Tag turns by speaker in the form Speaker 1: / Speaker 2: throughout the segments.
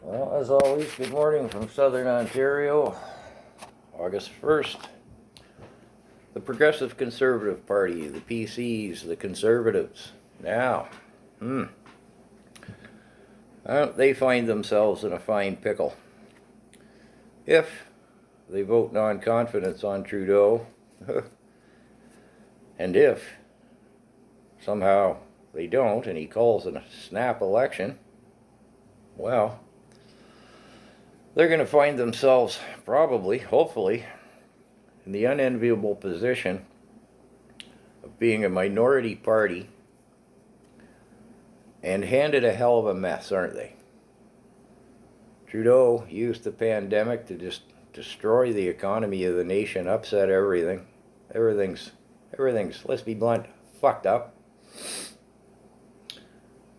Speaker 1: Well, as always, good morning from Southern Ontario, August 1st. The Progressive Conservative Party, the PCs, the Conservatives. Now, they find themselves in a fine pickle. If they vote non-confidence on Trudeau, and if somehow they don't and he calls a snap election, well, they're going to find themselves probably, hopefully, in the unenviable position of being a minority party and handed a hell of a mess, aren't they? Trudeau used the pandemic to just destroy the economy of the nation, upset everything. Everything's, let's be blunt, fucked up.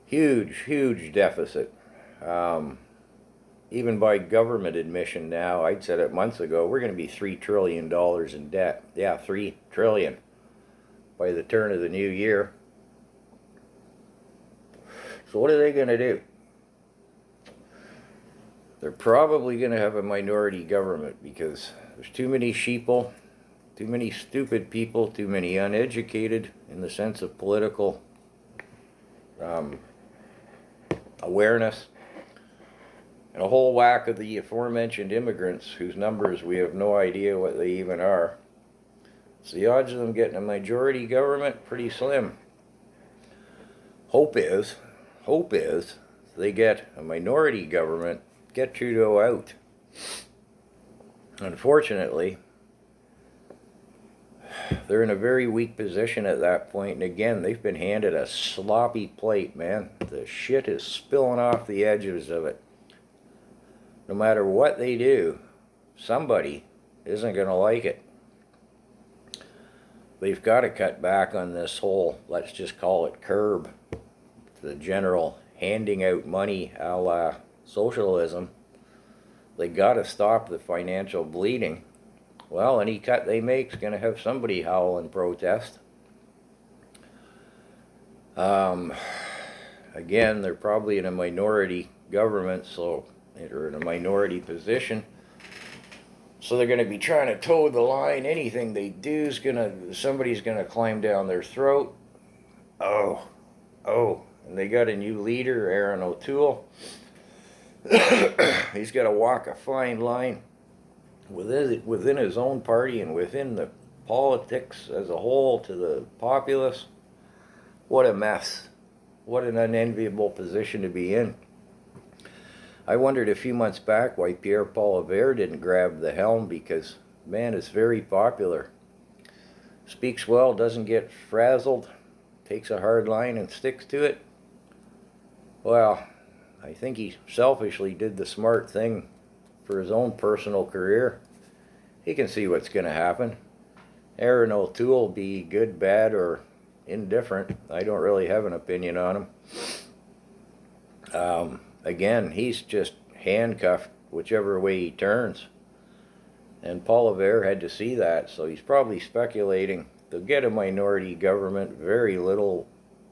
Speaker 1: Huge deficit. Even by government admission now, I'd said it months ago, we're going to be $3 trillion in debt. Yeah, $3 trillion by the turn of the new year. So what are they going to do? They're probably going to have a minority government because there's too many sheeple, too many stupid people, too many uneducated in the sense of political awareness, and a whole whack of the aforementioned immigrants whose numbers we have no idea what they even are. So the odds of them getting a majority government, pretty slim. Hope is they get a minority government, get Trudeau out. Unfortunately, they're in a very weak position at that point, and again, they've been handed a sloppy plate, man. The shit is spilling off the edges of it. No matter what they do, somebody isn't going to like it. They've got to cut back on this whole, let's just call it curb, the general handing out money a la socialism. They got to stop the financial bleeding. Well, any cut they make is going to have somebody howl and protest. Again, they're probably in a minority government, so they're in a minority position. So they're going to be trying to toe the line. Anything they do is somebody's going to climb down their throat. Oh, and they got a new leader, Aaron O'Toole. He's got to walk a fine line within his own party and within the politics as a whole to the populace. What a mess. What an unenviable position to be in. I wondered a few months back why Pierre Poilievre didn't grab the helm, because, man, it's very popular. Speaks well, doesn't get frazzled, takes a hard line and sticks to it. Well, I think he selfishly did the smart thing for his own personal career. He can see what's going to happen. Aaron O'Toole, be good, bad, or indifferent. I don't really have an opinion on him. Again, he's just handcuffed whichever way he turns. And Poilievre had to see that, so he's probably speculating they'll get a minority government. Very little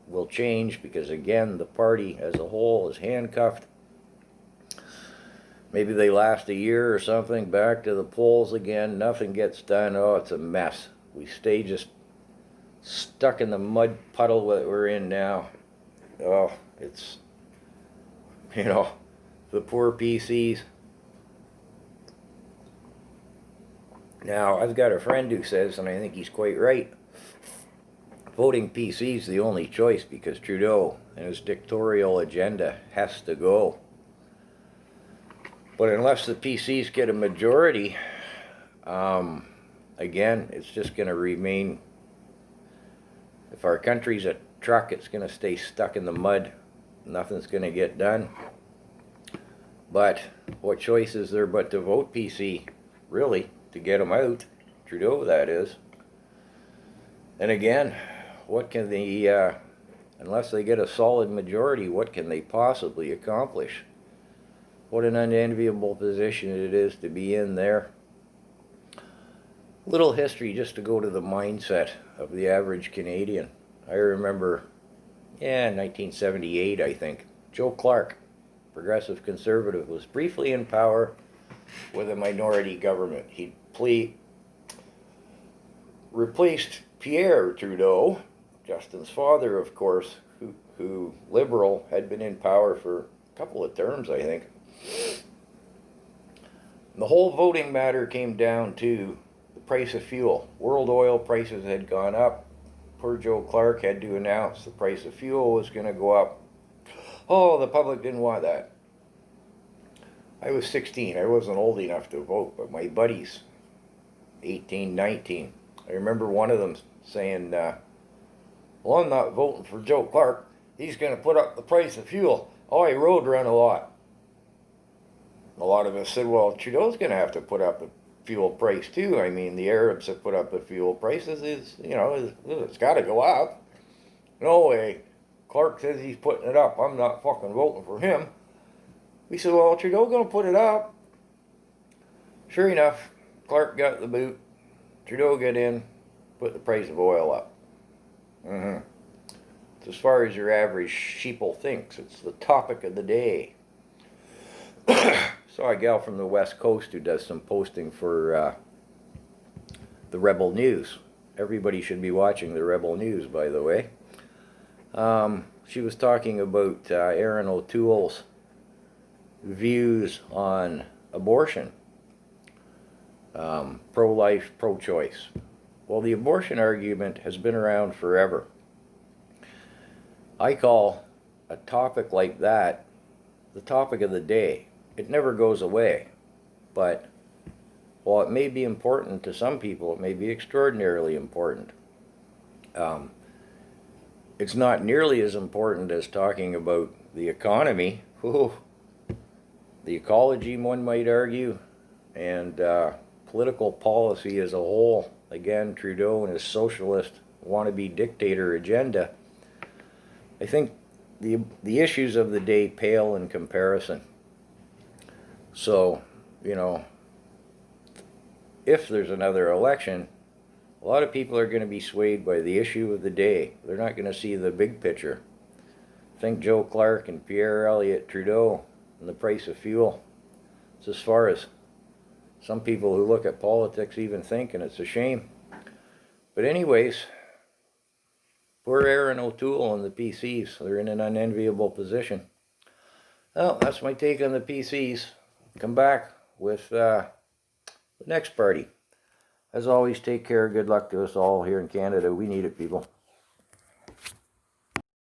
Speaker 1: will change because, again, the party as a whole is handcuffed. Maybe they last a year or something, back to the polls again, nothing gets done. Oh, it's a mess. We stay just stuck in the mud puddle that we're in now. Oh, it's, the poor PCs. Now, I've got a friend who says, and I think he's quite right, voting PC is the only choice because Trudeau and his dictatorial agenda has to go. But unless the PCs get a majority, again, it's just going to remain, if our country's a truck, it's going to stay stuck in the mud. Nothing's going to get done. But what choice is there but to vote PC, really, to get them out? Trudeau, that is. And again, what can they, unless they get a solid majority, what can they possibly accomplish? What an unenviable position it is to be in there. Little history just to go to the mindset of the average Canadian. I remember, 1978, I think, Joe Clark. Progressive Conservative, was briefly in power with a minority government. He replaced Pierre Trudeau, Justin's father, of course, who Liberal, had been in power for a couple of terms, I think. The whole voting matter came down to the price of fuel. World oil prices had gone up. Poor Joe Clark had to announce the price of fuel was going to go up. Oh, the public didn't want that. I was 16. I wasn't old enough to vote, but my buddies, 18, 19, I remember one of them saying, well, I'm not voting for Joe Clark. He's going to put up the price of fuel. Oh, I road run a lot. A lot of us said, well, Trudeau's going to have to put up the fuel price too. I mean, the Arabs have put up the fuel prices. It's got to go up. No way. Clark says he's putting it up. I'm not fucking voting for him. We said, well, Trudeau's going to put it up. Sure enough, Clark got the boot. Trudeau got in, put the price of oil up. It's as far as your average sheeple thinks. It's the topic of the day. Saw a gal from the West Coast who does some posting for the Rebel News. Everybody should be watching the Rebel News, by the way. She was talking about Erin O'Toole's views on abortion. Pro-life, pro-choice. Well, the abortion argument has been around forever. I call a topic like that the topic of the day. It never goes away, but while it may be important to some people, it may be extraordinarily important. It's not nearly as important as talking about the economy, the ecology, one might argue, and political policy as a whole. Again, Trudeau and his socialist wannabe dictator agenda. I think the issues of the day pale in comparison. So, if there's another election, a lot of people are going to be swayed by the issue of the day. They're not going to see the big picture. Think Joe Clark and Pierre Elliott Trudeau and the price of fuel. It's as far as some people who look at politics even think, and it's a shame. But anyways, poor Erin O'Toole and the PCs. They're in an unenviable position. Well, that's my take on the PCs. Come back with the next party. As always, take care. Good luck to us all here in Canada. We need it, people.